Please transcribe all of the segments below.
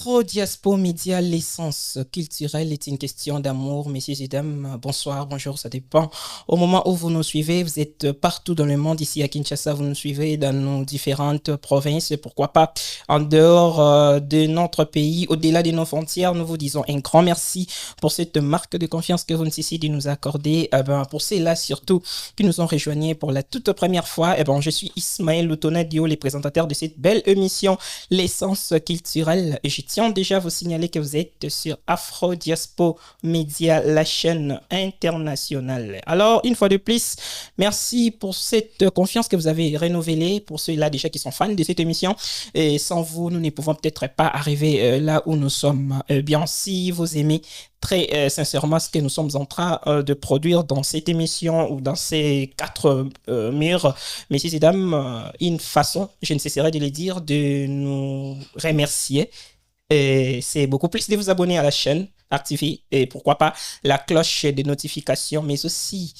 Afro-Diaspora Média, l'essence culturelle est une question d'amour. Messieurs et dames, bonsoir, bonjour, ça dépend. Au moment où vous nous suivez, vous êtes partout dans le monde. Ici à Kinshasa, vous nous suivez dans nos différentes provinces. Pourquoi pas en dehors de notre pays, au-delà de nos frontières. Nous vous disons un grand merci pour cette marque de confiance que vous nous cessez de nous accorder. Pour ceux-là surtout qui nous ont rejoints pour la toute première fois, je suis Ismaël Loutonadio, le présentateur de cette belle émission, l'essence culturelle. Et je tiens déjà à vous signaler que vous êtes sur Afro-Diaspora Média, la chaîne internationale. Alors, une fois de plus, merci pour cette confiance que vous avez renouvelée, pour ceux-là déjà qui sont fans de cette émission. Et sans vous, nous ne pouvons peut-être pas arriver là où nous sommes. Bien, si vous aimez très sincèrement ce que nous sommes en train de produire dans cette émission ou dans ces quatre murs, messieurs et dames, une façon, je ne cesserai de le dire, de nous remercier. Et c'est beaucoup plus de vous abonner à la chaîne, activer et pourquoi pas la cloche de notification, mais aussi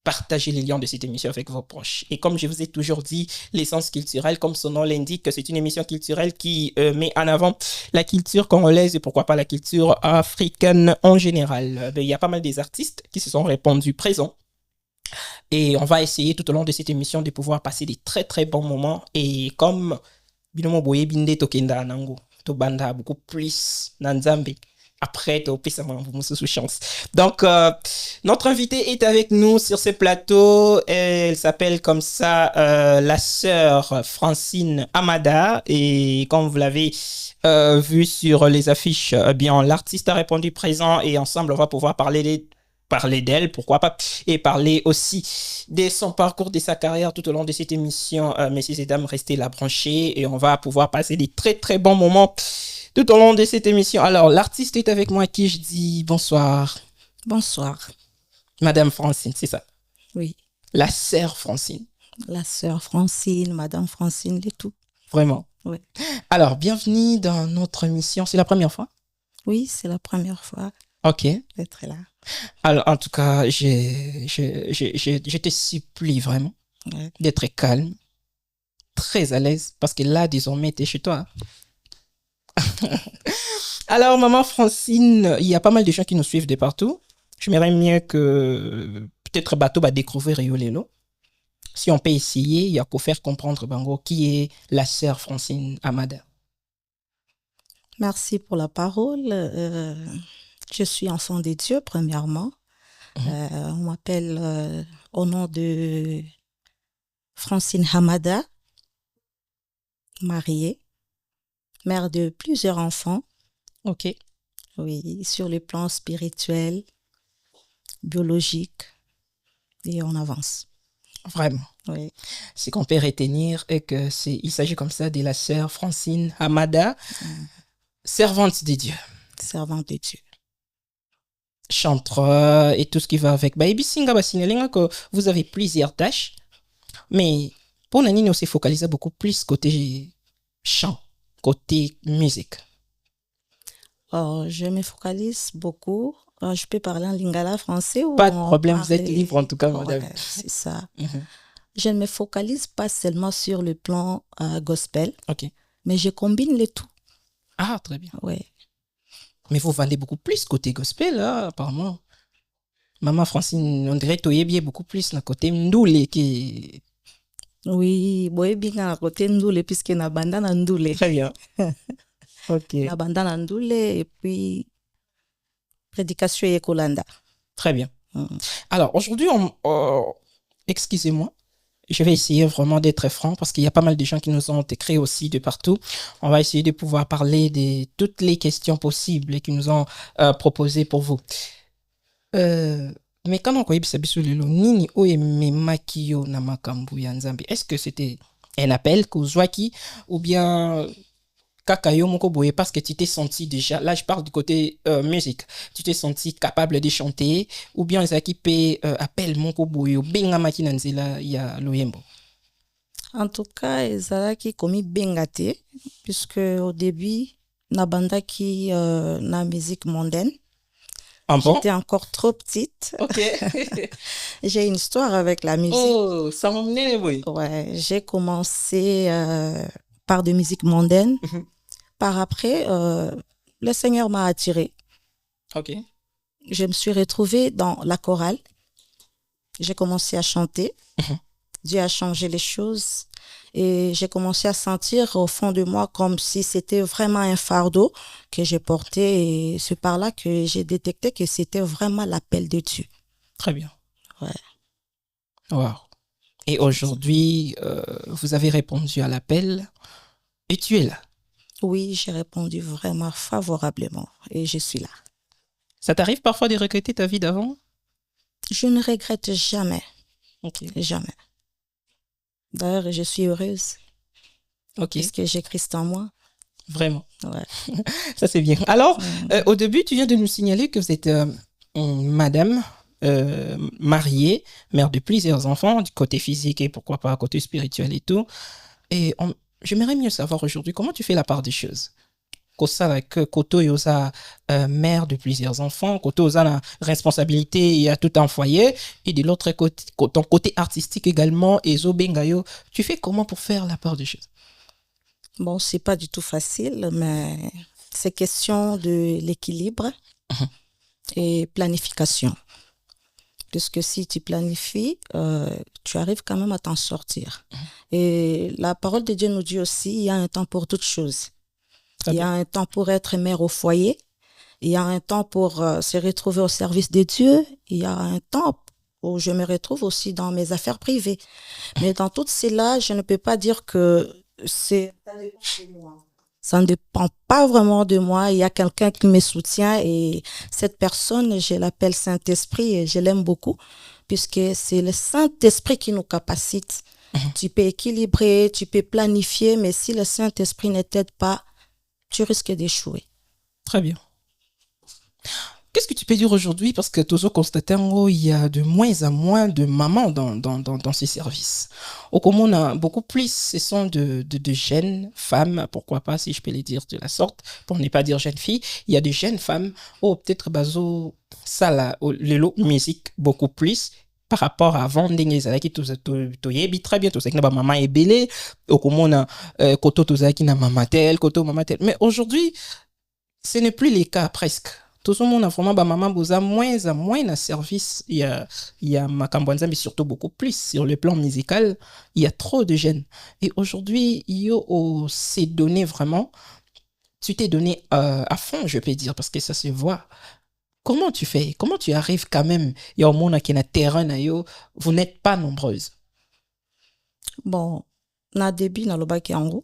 partager les liens de cette émission avec vos proches. Et comme je vous ai toujours dit, l'essence culturelle, comme son nom l'indique, c'est une émission culturelle qui met en avant la culture congolaise et pourquoi pas la culture africaine en général. Il y a pas mal des artistes qui se sont répandus présents. Et on va essayer tout au long de cette émission de pouvoir passer des très très bons moments. Et comme Binomo Boye Binde Tokenda Nango, to banda beaucoup plus Nanzambe. Après, tu as sous chance. Donc, notre invitée est avec nous sur ce plateau. Elle s'appelle comme ça la sœur Francine Amada. Et comme vous l'avez vu sur les affiches, bien, l'artiste a répondu présent et ensemble, on va pouvoir parler d'elle, pourquoi pas, et parler aussi de son parcours, de sa carrière tout au long de cette émission. Messieurs et dames, restez là branchés et on va pouvoir passer des très très bons moments tout au long de cette émission. Alors, l'artiste est avec moi à qui je dis bonsoir. Bonsoir. Madame Francine, c'est ça? Oui. La sœur Francine. La sœur Francine, Madame Francine, le tout. Vraiment? Oui. Alors, bienvenue dans notre émission. C'est la première fois? Oui, c'est la première fois. Ok. D'être là. Alors, en tout cas, je te supplie vraiment d'être calme, très à l'aise, parce que là, désormais, tu es chez toi. Alors, maman Francine, il y a pas mal de gens qui nous suivent de partout. J'aimerais mieux que peut-être Bateau va découvrir Yolelo. Si on peut essayer, il y a qu'à faire comprendre Bango qui est la sœur Francine Amada. Merci pour la parole. Je suis enfant de Dieu, premièrement. On m'appelle au nom de Francine Hamada, mariée, mère de plusieurs enfants. Ok. Oui, sur le plan spirituel, biologique, et on avance. Vraiment. Oui. Ce qu'on peut retenir est que il s'agit comme ça de la sœur Francine Hamada, servante de Dieu. Servante de Dieu. Chanteur et tout ce qui va avec. Que vous avez plusieurs tâches, mais pour Nani, on s'est focalisé beaucoup plus côté chant, côté musique. Je me focalise beaucoup. Je peux parler en lingala français ou pas de problème, vous êtes libre en tout cas, madame. Ouais, c'est ça. Je ne me focalise pas seulement sur le plan gospel, mais je combine les tout. Ah, très bien. Ouais. Mais vous vendez beaucoup plus côté gospel, là, apparemment. Maman Francine, on dirait que tu es beaucoup plus dans côté Ndoule qui... Oui, boye bien à côté Ndoule puisque na banda na Ndoule. Très bien. Ok. Na banda na Ndoule et puis prédication et Kolanda. Très bien. Alors, aujourd'hui, excusez-moi, je vais essayer vraiment d'être franc parce qu'il y a pas mal de gens qui nous ont écrit aussi de partout. On va essayer de pouvoir parler de toutes les questions possibles et qui nous ont proposées pour vous. Mais quand on connaît Bisabisulilo, Nini Oeme Makio Namakambu Yanzambi, est-ce que c'était un appel Kouzwaki ou bien Kakayo Moko Boye parce que tu t'es senti déjà, là je parle du côté musique, tu t'es senti capable de chanter ou bien les équipes appel Moko Boye ou Benga Makinanzela ya Loyembo? En tout cas, ezalaki komi bengate puisque au début na banda qui na musique mondaine. J'étais encore trop petite. Ok. J'ai une histoire avec la musique. Oh, ça m'a mené, oui. Ouais, j'ai commencé par de musique mondaine. par après, le Seigneur m'a attirée. Ok. Je me suis retrouvée dans la chorale. J'ai commencé à chanter. Dieu a changé les choses. Et j'ai commencé à sentir au fond de moi comme si c'était vraiment un fardeau que j'ai porté. Et c'est par là que j'ai détecté que c'était vraiment l'appel de Dieu. Très bien. Ouais. Wow. Et aujourd'hui, vous avez répondu à l'appel et tu es là. Oui, j'ai répondu vraiment favorablement et je suis là. Ça t'arrive parfois de regretter ta vie d'avant? Je ne regrette jamais. Ok. Jamais. D'ailleurs, je suis heureuse. Ok. Puisque j'ai Christ en moi. Vraiment. Ouais. Ça, c'est bien. Alors, au début, tu viens de nous signaler que vous êtes madame mariée, mère de plusieurs enfants, du côté physique et pourquoi pas côté spirituel et tout. Et j'aimerais mieux savoir aujourd'hui comment tu fais la part des choses. Que Koto yosa mère de plusieurs enfants, Koto yosa la responsabilité, il y a tout un foyer, et de l'autre côté, ton côté artistique également, et zo bengayo, tu fais comment pour faire la part des choses? Bon, c'est pas du tout facile, mais c'est question de l'équilibre et planification. Puisque si tu planifies, tu arrives quand même à t'en sortir. Et la parole de Dieu nous dit aussi, il y a un temps pour toutes choses. Il y a un temps pour être mère au foyer. Il y a un temps pour se retrouver au service de Dieu. Il y a un temps où je me retrouve aussi dans mes affaires privées. Mais dans tout cela, je ne peux pas dire que ça ne dépend pas vraiment de moi. Il y a quelqu'un qui me soutient et cette personne, je l'appelle Saint-Esprit et je l'aime beaucoup puisque c'est le Saint-Esprit qui nous capacite. Tu peux équilibrer, tu peux planifier, mais si le Saint-Esprit ne t'aide pas, tu risques d'échouer. Très bien. Qu'est-ce que tu peux dire aujourd'hui? Parce que toujours constaté, il y a de moins en moins de mamans dans ces services. Au commun, on a beaucoup plus, ce sont de jeunes femmes, pourquoi pas, si je peux les dire de la sorte, pour ne pas dire jeunes filles. Il y a de jeunes femmes, peut-être, ça là, le lot musique beaucoup plus par rapport à avant, qui très bien, tout ça, que maman est belle, au commun, koto tout ça, qui n'a maman tel, koto maman tel. Mais aujourd'hui, ce n'est plus les cas presque. Tout le monde a vraiment maman boza moins en moins de service. Il y a Makambwanza, mais surtout beaucoup plus sur le plan musical. Il y a trop de jeunes. Et aujourd'hui, s'est donné vraiment. Tu t'es donné à fond, je peux dire, parce que ça se voit. Comment tu fais? Comment tu arrives quand même? Il y a au monde qui a terrain, vous n'êtes pas nombreuses. Bon, na début, na loba ki ango,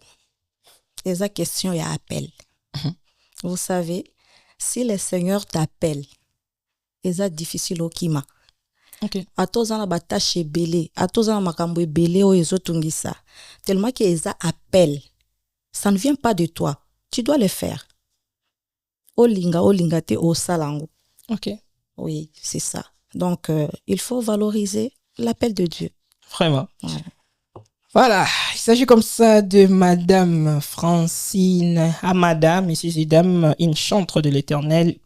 eza question et appel. Vous savez, si le Seigneur t'appelle, c'est difficile au kima. Okay. Atozana batache belé, atozana makambo belé o ezotungisa. Tellement que eza appel, ça ne vient pas de toi. Tu dois le faire. Olinga te o salango. OK. Oui, c'est ça. Donc il faut valoriser l'appel de Dieu. Vraiment. Ouais. Voilà, il s'agit comme ça de Madame Francine Amada, Messieurs dames, une chantre de l'Éternel,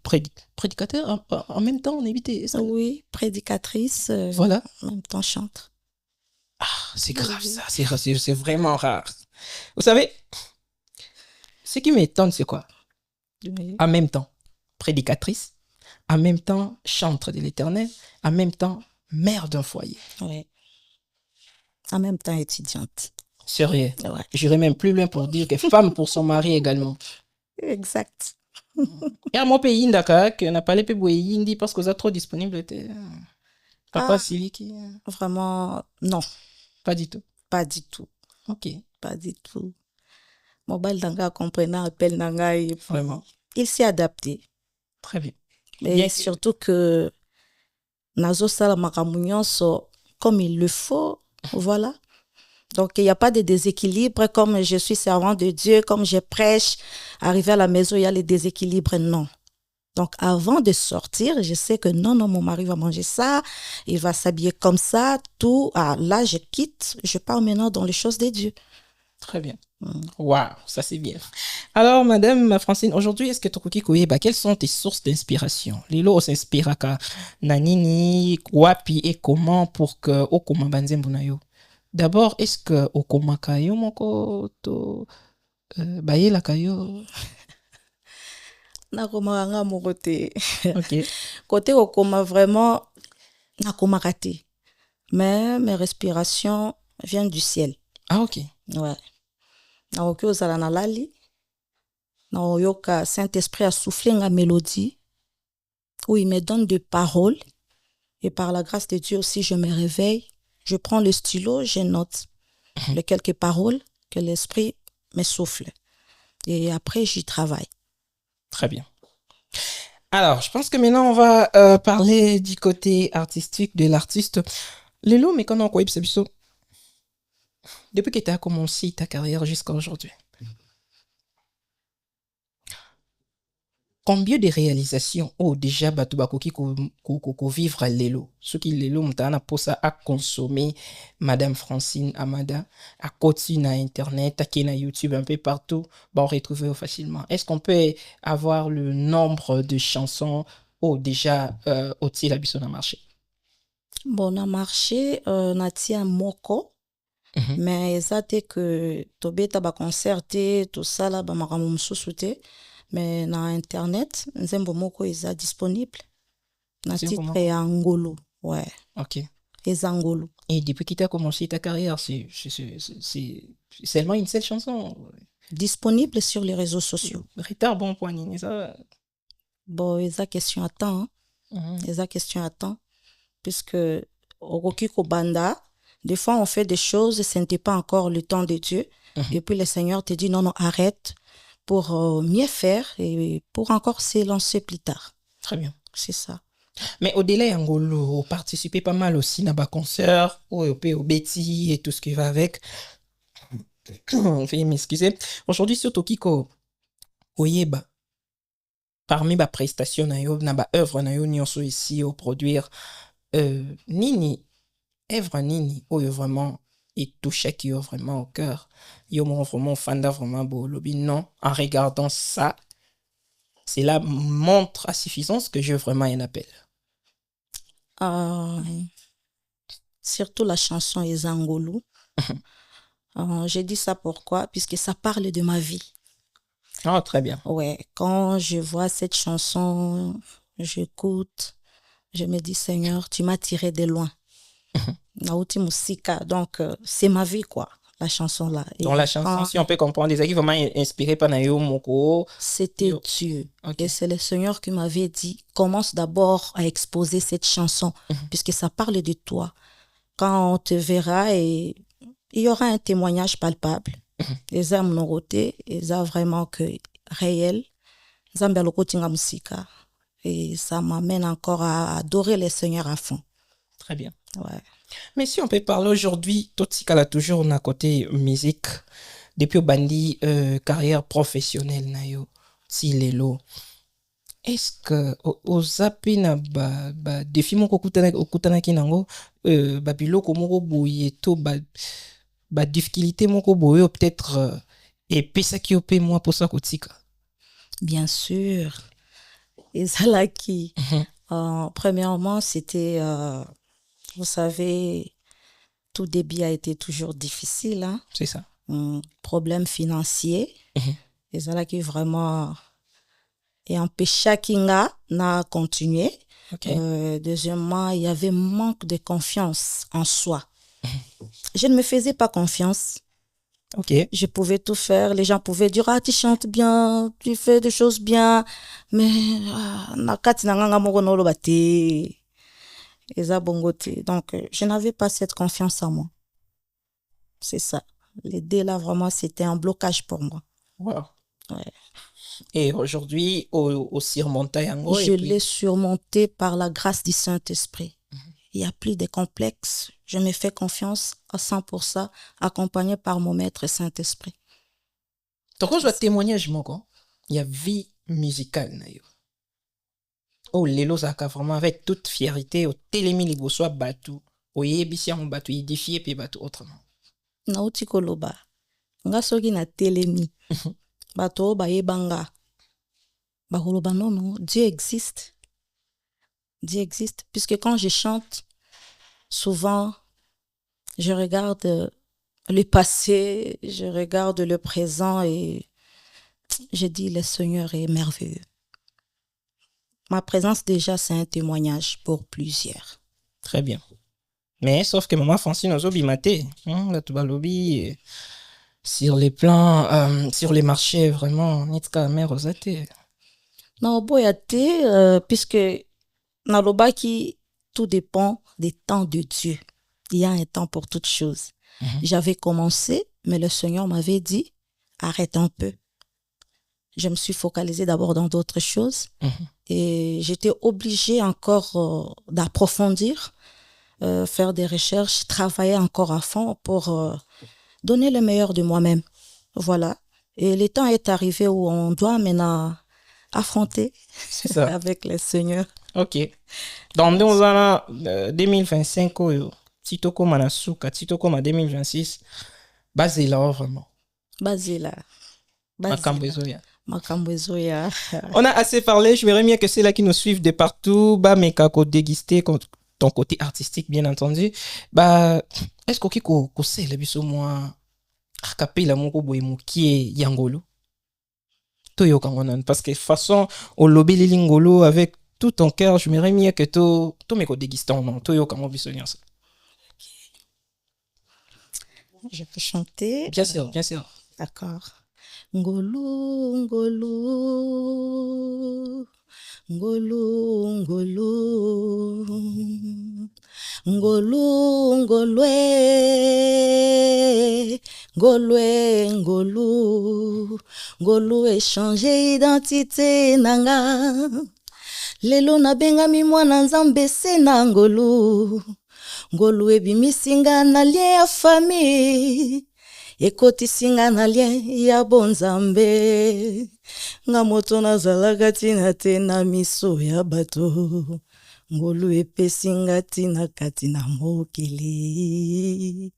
prédicateur en même temps, on évite ça. Oui, prédicatrice, voilà. En même temps chantre. Ah, c'est grave ça, c'est vraiment rare. Vous savez, ce qui m'étonne, c'est quoi? Oui. En même temps, prédicatrice, en même temps, chantre de l'Éternel, en même temps, mère d'un foyer. Oui. En même temps étudiante. Sérieux. Ouais. J'irais même plus loin pour dire que femme pour son mari également. Exact. Et à mon pays, Dakar, que n'a pas les pays parce que vous êtes trop disponible. Papa Siliki. Vraiment, non. Pas du tout. Pas du tout. Ok. Pas du tout. Mobile Danga comprenant appel Nanga. Vraiment. Il s'est adapté. Très bien. Et bien surtout que Nazo Salamakamunion comme il le faut. Voilà. Donc, il n'y a pas de déséquilibre comme je suis servant de Dieu, comme je prêche. Arrivé à la maison, il y a les déséquilibres. Non. Donc, avant de sortir, je sais que non, mon mari va manger ça, il va s'habiller comme ça, tout. Ah, là, je quitte, je pars maintenant dans les choses de Dieu. Très bien. Waouh, ça c'est bien. Alors, Madame Francine, aujourd'hui, est-ce que tu peux quelles sont tes sources d'inspiration? Lilo s'inspire à Nanini, Wapi et comment pour que Okoma Banzembunayo? D'abord, est-ce que Okoma Kayo Moko baye la kayo. Nakoma nga moko te. OK. Côté okoma vraiment nakoma raté. Mais mes respirations viennent du ciel. Ah, OK. Ouais. Naoki ozala na lali. Naoyoka Saint-Esprit a soufflé nga mélodie où il me donne des paroles. Et par la grâce de Dieu aussi, je me réveille. Je prends le stylo, je note les quelques paroles que l'Esprit me souffle. Et après, j'y travaille. Très bien. Alors, je pense que maintenant, on va parler du côté artistique de l'artiste. Lelo, mais quand on a depuis que tu as commencé ta carrière jusqu'à aujourd'hui, combien de réalisations déjà bato bakoki ko vivre lelo ceux qui lelo mutana posa à consommer Madame Francine Amada à côté na internet à na YouTube un peu partout on retrouver facilement. Est-ce qu'on peut avoir le nombre de chansons déjà au la biso na marché? Bon, na marché natia moko. Mais ça te que tobeta ba concerté tout ça là ba maramu mususu te. Mais na internet nzembo moko eza disponible na titre ya ngolo. Ouais. OK. Eza ngolo. Et depuis que tu as commencé ta carrière, c'est seulement une seule chanson disponible sur les réseaux sociaux. Retard bon point ça. Bon, eza question à temps. Eza question à temps puisque okoki ko banda. Des fois, on fait des choses, ce n'était pas encore le temps de Dieu. Et puis le Seigneur te dit non, non, arrête pour mieux faire et pour encore s'élancer plus tard. Très bien. C'est ça. Mais au-delà, vous participez pas mal aussi dans des concerts, au Betty et tout ce qui va avec. Veuillez m'excuser. Aujourd'hui, surtout Kiko, oyeba, parmi les prestations, na ba œuvre, na yo nyonso ici, au produire, nini, œuvre nini, vraiment, et touché qui est vraiment au cœur. Yo mon vraiment fan vraiment beau lobby non en regardant ça cela montre à suffisance que j'ai vraiment un appel. Surtout la chanson Ezangolu. J'ai dit ça pourquoi? Puisque ça parle de ma vie. Ah, très bien. Ouais, quand je vois cette chanson, j'écoute, je me dis Seigneur, tu m'as tiré de loin. Naouti Musika, donc c'est ma vie quoi. La chanson là. Dans la chanson, si on peut comprendre, les qui vraiment inspiré par Nayo Moko. C'était Dieu. Okay. Et c'est le Seigneur qui m'avait dit, commence d'abord à exposer cette chanson, puisque ça parle de toi. Quand on te verra, et il y aura un témoignage palpable. Les âmes n'ont roté, ils ont vraiment que réel. Et ça m'amène encore à adorer le Seigneur à fond. Très bien. Ouais. Mais si on peut parler aujourd'hui, Totsika toujours na côté musique, depuis au bandi carrière professionnelle nayo, si lelo. Est-ce que au zapi na ba défi moko kutana kinango ba biloko moko boye to ba difficulté moko boye peut-être et pesa ki opé moi pour ça kotika? Bien sûr. Et ça là qui premièrement c'était vous savez, tout début a été toujours difficile. Hein? C'est ça. Problème financier. Et ça là qui vraiment est empêché Kinga n'a continué. Okay. Deuxièmement, il y avait manque de confiance en soi. Je ne me faisais pas confiance. Okay. Je pouvais tout faire. Les gens pouvaient dire, ah, tu chantes bien, tu fais des choses bien. Mais, donc, je n'avais pas cette confiance en moi. C'est ça. L'idée là, vraiment, c'était un blocage pour moi. Wow. Ouais. Et aujourd'hui, au surmonté, je l'ai surmonté par la grâce du Saint-Esprit. Il n'y a plus de complexes. Je me fais confiance à 100%, accompagné par mon maître Saint-Esprit. Donc, je témoignage, il y a vie musicale. Oh, Lelo Zaka, vraiment, avec toute fierté, au télémi, les soit battu, au yébissi, on battu, édifié, puis battu autrement. Nauti koloba. Nga soki na télémi. Bato ba yebanga. Ba koloba non, non, Dieu existe. Dieu existe. Puisque quand je chante, souvent, je regarde le passé, je regarde le présent et je dis le Seigneur est merveilleux. Ma présence déjà, c'est un témoignage pour plusieurs. Très bien. Mais sauf que maman Francine Ozobi maté, la Tubalobi, sur les plans, sur les marchés, vraiment, Nitka mère Rosate. Non, boyate, puisque Nalobaki, tout dépend des temps de Dieu. Il y a un temps pour toutes choses. J'avais commencé, mais le Seigneur m'avait dit, arrête un peu. Je me suis focalisée d'abord dans d'autres choses et j'étais obligée encore d'approfondir, faire des recherches, travailler encore à fond pour donner le meilleur de moi-même. Voilà. Et le temps est arrivé où on doit maintenant affronter avec le Seigneur. Ok. Dans 2025, Titoko Manasuka, Titoko Ma 2026, basé là vraiment. Basé là. On a assez parlé, je verrais mieux que c'est là qui nous suivent de partout. Bah, mais kako déguster ton côté artistique, bien entendu. Bah, est-ce qu'on sait le biso moi, akapela moko boye mukie yangolo? Toyo kangonan, parce que façon, au lobby lingolo avec tout ton cœur, je verrais mieux que to me ko déguster non, toyo kango biso nyonso. Je peux chanter? Bien sûr, bien sûr. D'accord. Ngolu, ngolu, ngolu, ngolu, ngolu, ngolue, ngolue, ngolu, ngolu échanger identité nanga. Lelo na bengami mwana nzambe se na ngolu. Ngolu ebimisinga na lien ya famille. Ekotisinga na lien ya bonzambe. Nga moto nazalaka tina te na miso ya bato. Ngolu epesinga tina kati na mokili.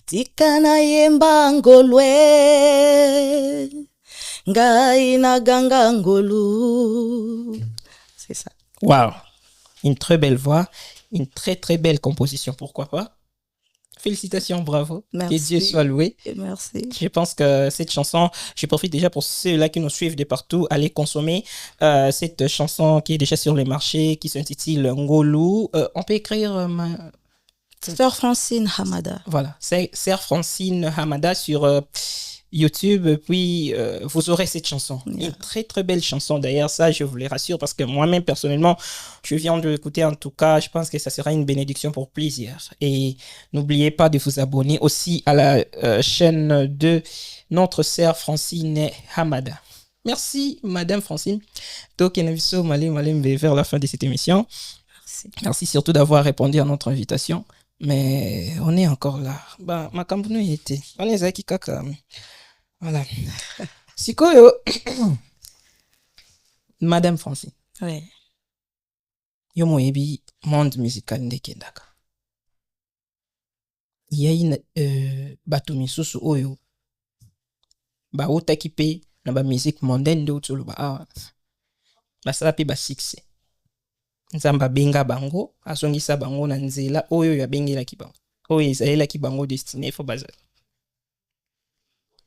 Tika na yemba ngolue. Ngai na ganga ngolu. C'est ça. Wow. Une très belle voix. Une très très belle composition, pourquoi pas. Félicitations, bravo. Merci. Que Dieu soit loué. Merci. Je pense que cette chanson, je profite déjà pour ceux-là qui nous suivent de partout, allez consommer cette chanson qui est déjà sur les marchés, qui s'intitule Ngolu. On peut écrire Sœur Francine Hamada. Voilà, c'est Sœur Francine Hamada sur YouTube, puis vous aurez cette chanson. Une très très belle chanson d'ailleurs, ça je vous le rassure parce que moi-même personnellement, je viens de l'écouter en tout cas, je pense que ça sera une bénédiction pour plaisir. Et n'oubliez pas de vous abonner aussi à la chaîne de notre sœur Francine Hamada. Merci Madame Francine. Donc vers la fin de cette émission. Merci. Merci surtout d'avoir répondu à notre invitation. Mais on est encore là. Bah, ma campagne était. On est Zaki Kaka. Voilà. Sikoyo. Madame Francine. Oui. Yo moyebi monde musical ndekendaka. Yayi bato misusu oyo. Ba otaki pe na ba musique mondaine de utulu ba awa. Ba sala pe ba succès. Nzamba benga bango, asongisa bango na nzela oyo ya bengela bango. Oyo ezalelaki bango destiné fo bazala.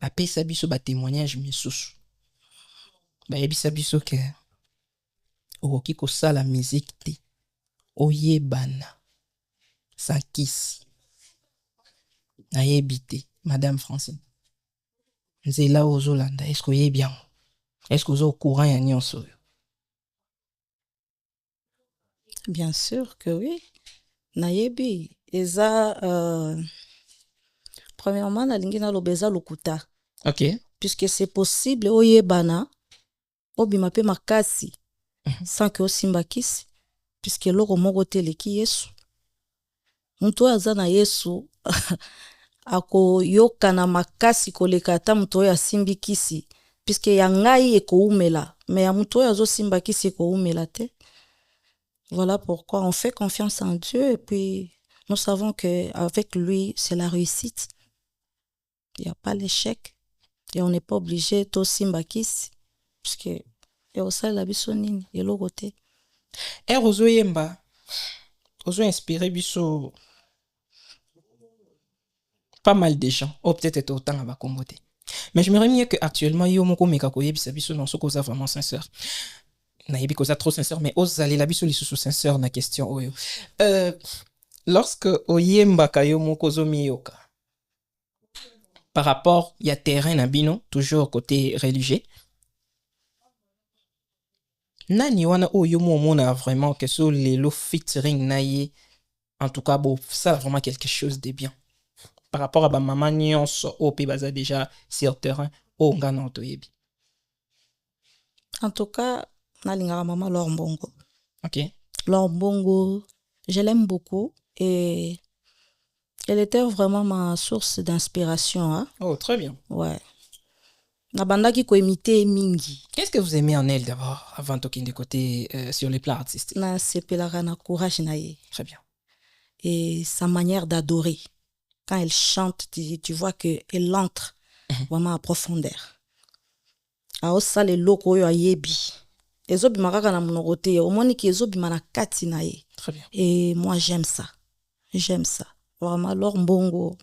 Bapesa biso ba témoignage misusu. Bayebisa biso ke okoki kosala musique te. Oyebana. Sankisi. Nayebi te, Madame Francine. Nzela ozolanda, est-ce que oyebi yango? Est-ce que ozo au courant ya nyonso oyo? Bien sûr que oui. Nayebi, eza premièrement na lingi na lobeza lokuta. OK. Puisque c'est possible oyebana obima pe makasi sans que osimba kisi puisque loko moko teleki Yesu. Mutu aza na Yesu ako yokana makasi koleka ata mutu oyo asimbi kisi puisque ya ngai ekoumela mais ya mutu oyo azosimba kisi ekoumela te. Voilà pourquoi on fait confiance en Dieu et puis nous savons qu'avec lui, c'est la réussite. Il n'y a pas l'échec et on n'est pas obligé de simbakis puisque il y a aussi la bisonine et l'autre côté. Et Rozo Yemba, Rozo inspiré biso pas mal de gens, ou peut-être être autant à ma communauté. Mais je me remis que actuellement, il y a mon meka koye bisabiso non so koza vraiment sincère. Na yebi koza trop sincère, mais os aller la biso li sous sincère na question oyo. Lorsque oyemba kayo moko zomiyoka, par rapport il y a terrain na bino toujours côté religieux. Nani wana oyo mona vraiment que so lelo featuring na ye, en tout cas bon ça vraiment quelque chose de bien. Par rapport à ba maman nyonso au pe baza déjà sur terrain o ngana toyebi. En tout cas, nalinga maman Laure Mbongo. OK. Laure Mbongo, je l'aime beaucoup et elle était vraiment ma source d'inspiration. Hein? Oh, très bien. Ouais. Nabanda qui imité mingi. Qu'est-ce que vous aimez en elle d'abord, avant de côté sur les plans artistiques? Na sepelaka courage na ye. Très bien. Et sa manière d'adorer. Quand elle chante, tu vois qu'elle entre vraiment à profondeur. Aosa le loko yo ayebi. Ezobi makaka na monorote. Omoni ki ezobi na kati na ye. Très bien. Et moi j'aime ça. J'aime ça. Vraiment, Laure Mbongo,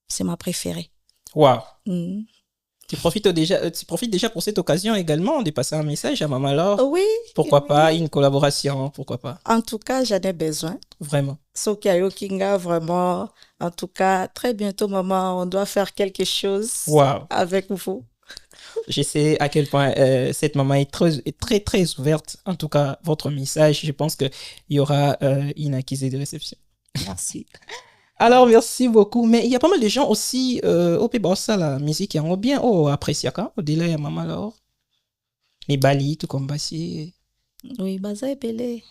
c'est ma préférée. Wow. Tu profites déjà pour cette occasion également de passer un message à Maman Laure. Oui. Pourquoi pas une collaboration, pourquoi pas. En tout cas, j'en ai besoin. Vraiment. Sokayo Kinga, vraiment. En tout cas, très bientôt, maman, on doit faire quelque chose avec vous. Je sais à quel point cette maman est très, très ouverte. En tout cas, votre message, je pense qu'il y aura une accusée de réception. Merci. Alors, merci beaucoup. Mais il y a pas mal de gens aussi au Pays ça la musique qui ont bien apprécié au-delà de Maman Laure. Les Bali, tout comme Bassi. Oui, Baza Ebele.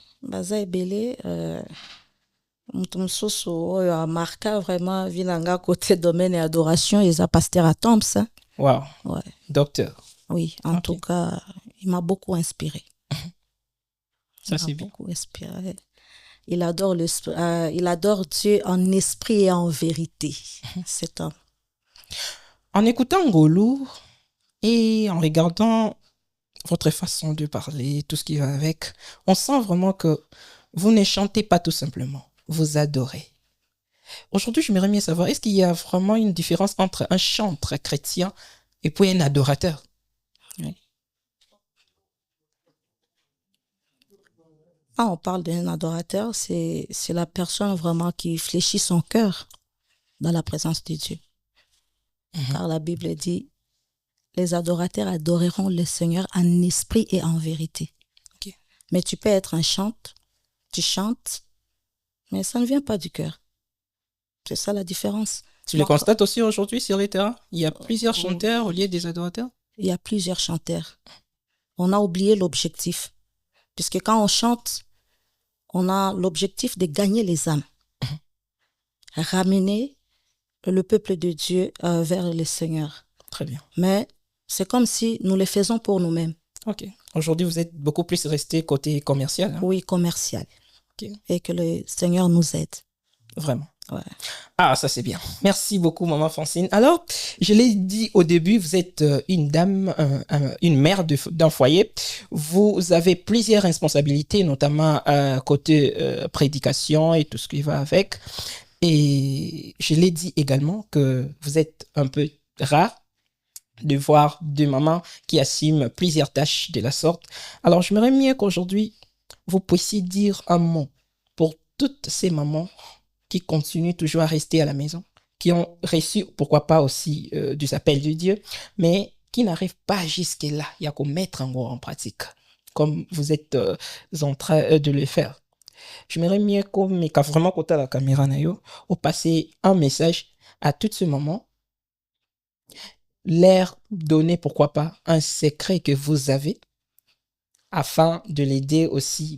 Mtumsusu a marqué vraiment Vinanga côté domaine et adoration et ça pasteur à Tomps. Wow. Ouais. Docteur. Oui, en tout cas, il m'a beaucoup inspiré. Ça c'est bien. Beaucoup inspiré. Il adore Dieu en esprit et en vérité. Cet homme. En écoutant Ngolou et en regardant votre façon de parler, tout ce qui va avec, on sent vraiment que vous ne chantez pas tout simplement, vous adorez. Aujourd'hui, je m'aimerais bien savoir, est-ce qu'il y a vraiment une différence entre un chanteur chrétien et puis un adorateur? Oui. Quand on parle d'un adorateur, c'est la personne vraiment qui fléchit son cœur dans la présence de Dieu. Car la Bible dit, les adorateurs adoreront le Seigneur en esprit et en vérité. Okay. Mais tu peux être un chante, tu chantes, mais ça ne vient pas du cœur. C'est ça la différence. Tu le constates aussi aujourd'hui sur les terrains? Il y a plusieurs chanteurs au lieu des adorateurs? Il y a plusieurs chanteurs. On a oublié l'objectif. Puisque quand on chante, on a l'objectif de gagner les âmes. Ramener le peuple de Dieu vers le Seigneur. Très bien. Mais c'est comme si nous le faisons pour nous-mêmes. Ok. Aujourd'hui, vous êtes beaucoup plus resté côté commercial. Hein? Oui, commercial. Okay. Et que le Seigneur nous aide. Vraiment. Ouais. Ah, ça c'est bien. Merci beaucoup, Maman Francine. Alors, je l'ai dit au début, vous êtes une dame, une mère d'un foyer. Vous avez plusieurs responsabilités, notamment côté prédication et tout ce qui va avec. Et je l'ai dit également que vous êtes un peu rare de voir deux mamans qui assument plusieurs tâches de la sorte. Alors, je m'aimerais bien qu'aujourd'hui, vous puissiez dire un mot pour toutes ces mamans qui continuent toujours à rester à la maison, qui ont reçu, pourquoi pas aussi, des appels de Dieu, mais qui n'arrivent pas jusque-là. Il y a qu'à mettre en pratique, comme vous êtes en train de le faire. Je m'aimerais bien comme vraiment côté la caméra, au passer un message à toutes ces mamans, leur donner, pourquoi pas, un secret que vous avez, afin de l'aider aussi.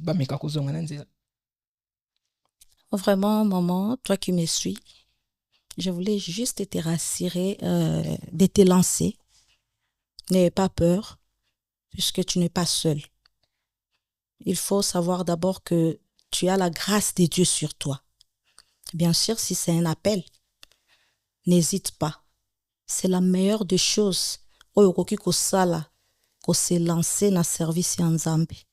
Vraiment, maman, toi qui me suis, je voulais juste te rassurer de te lancer. N'aie pas peur, puisque tu n'es pas seul. Il faut savoir d'abord que tu as la grâce de Dieu sur toi. Bien sûr, si c'est un appel, n'hésite pas. C'est la meilleure des choses. Ko se lancer dans le service en Zambie.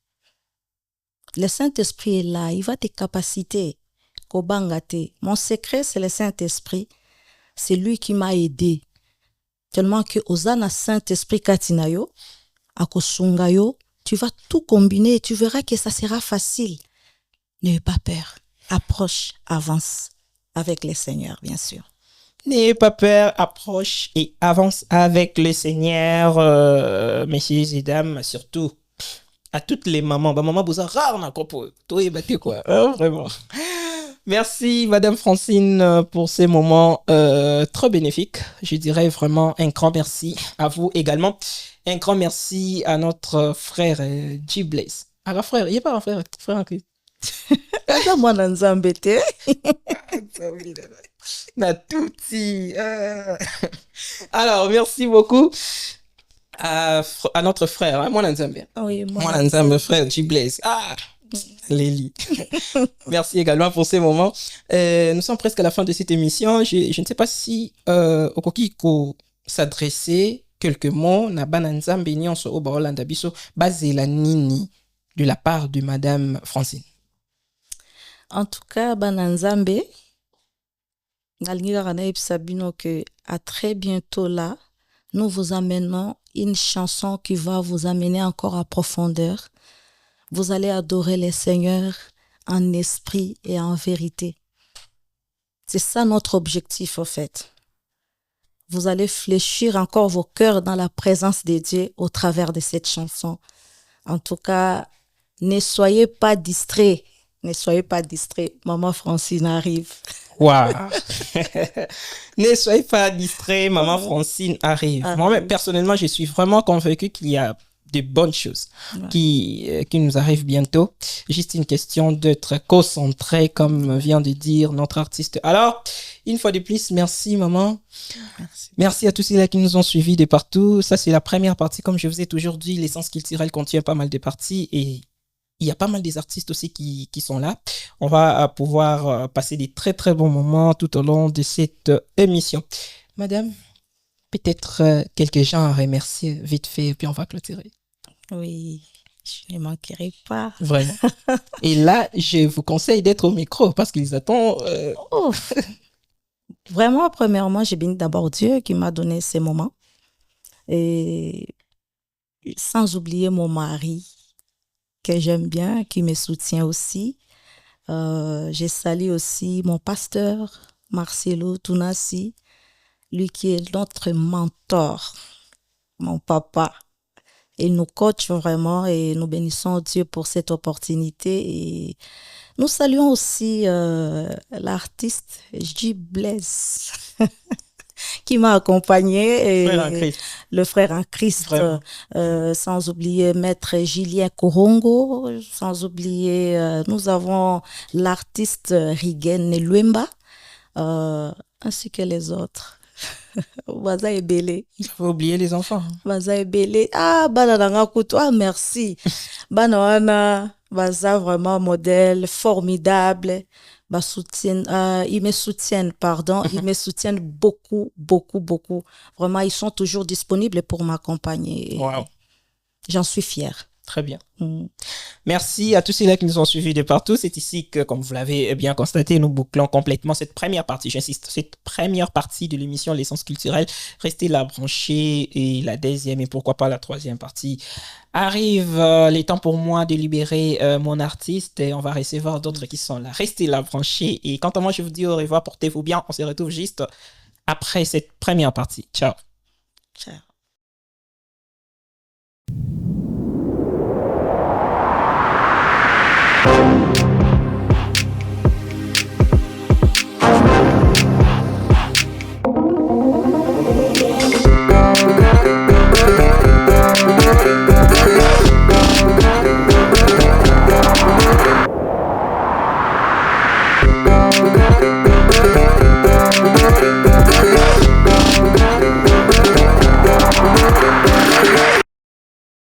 Le Saint-Esprit est là, il va te capaciter. Mon secret, c'est le Saint-Esprit. c'est lui qui m'a aidé. Tellement que Osana Saint-Esprit Katinayo, Akosungayo, tu vas tout combiner et tu verras que ça sera facile. N'aie pas peur. Approche, avance avec le Seigneur, bien sûr. N'ayez pas peur, approche et avance avec le Seigneur, messieurs et dames, surtout à toutes les mamans. Maman, vous avez rare quoi. Vraiment. Merci, Madame Francine, pour ces moments trop bénéfiques. Je dirais vraiment un grand merci à vous également. Un grand merci à notre frère G. Blaze. Alors, frère, il n'y a pas un frère en Christ. Moi, dans un embêté. Alors, merci beaucoup à notre frère, hein, moi Nzambe. Oui, moi Nzambe, frère G. Blaze. Lélie. Merci également pour ces moments. Nous sommes presque à la fin de cette émission. Je ne sais pas si Okokiko s'adressait quelques mots na Bananzambe nyonso o baolanda biso bazela nini de la part de Madame Francine. En tout cas, Bananzambe, que à très bientôt là, nous vous amenons une chanson qui va vous amener encore à profondeur. Vous allez adorer le Seigneur en esprit et en vérité. C'est ça notre objectif, au fait. Vous allez fléchir encore vos cœurs dans la présence de Dieu au travers de cette chanson. En tout cas, ne soyez pas distraits. Ne soyez pas distraits. Maman Francine arrive. Waouh. Ne soyez pas distraits. Maman Francine arrive. Moi, personnellement, je suis vraiment convaincu qu'il y a de bonnes choses qui nous arrivent bientôt. Juste une question d'être concentré, comme vient de dire notre artiste. Alors, une fois de plus, merci maman. Merci à tous ceux-là qui nous ont suivis de partout. Ça, c'est la première partie. Comme je vous ai toujours dit, l'essence culturelle contient pas mal de parties et il y a pas mal des artistes aussi qui sont là. On va pouvoir passer des très très bons moments tout au long de cette émission. Madame, peut-être quelques gens à remercier vite fait, puis on va clôturer. Oui, je ne manquerai pas. Vraiment. Et là, je vous conseille d'être au micro parce qu'ils attendent. Vraiment, premièrement, j'ai béni d'abord Dieu qui m'a donné ces moments. Et sans oublier mon mari, que j'aime bien, qui me soutient aussi. J'ai salué aussi mon pasteur, Marcelo Tunasi, lui qui est notre mentor, mon papa. Il nous coach vraiment et nous bénissons Dieu pour cette opportunité. Et nous saluons aussi l'artiste J. Blaise qui m'a accompagné, et le frère en Christ, sans oublier maître Julien Korongo, sans oublier, nous avons l'artiste Rigen Luemba, ainsi que les autres. Baza Ebele. Il faut oublier les enfants. Baza Ebele. Bana nanga kutu. Merci. Bana wana, baza vraiment modèle formidable. Ils me soutiennent, ils me soutiennent beaucoup, beaucoup, beaucoup. Vraiment, ils sont toujours disponibles pour m'accompagner. Wow. J'en suis fière. Très bien. Merci à tous ceux-là qui nous ont suivis de partout. C'est ici que, comme vous l'avez bien constaté, nous bouclons complètement cette première partie. J'insiste, cette première partie de l'émission L'essence culturelle. Restez là branchés et la deuxième et pourquoi pas la troisième partie arrive. Les temps pour moi de libérer mon artiste et on va recevoir d'autres qui sont là. Restez là branchés et quant à moi, je vous dis au revoir, portez-vous bien. On se retrouve juste après cette première partie. Ciao. Ciao.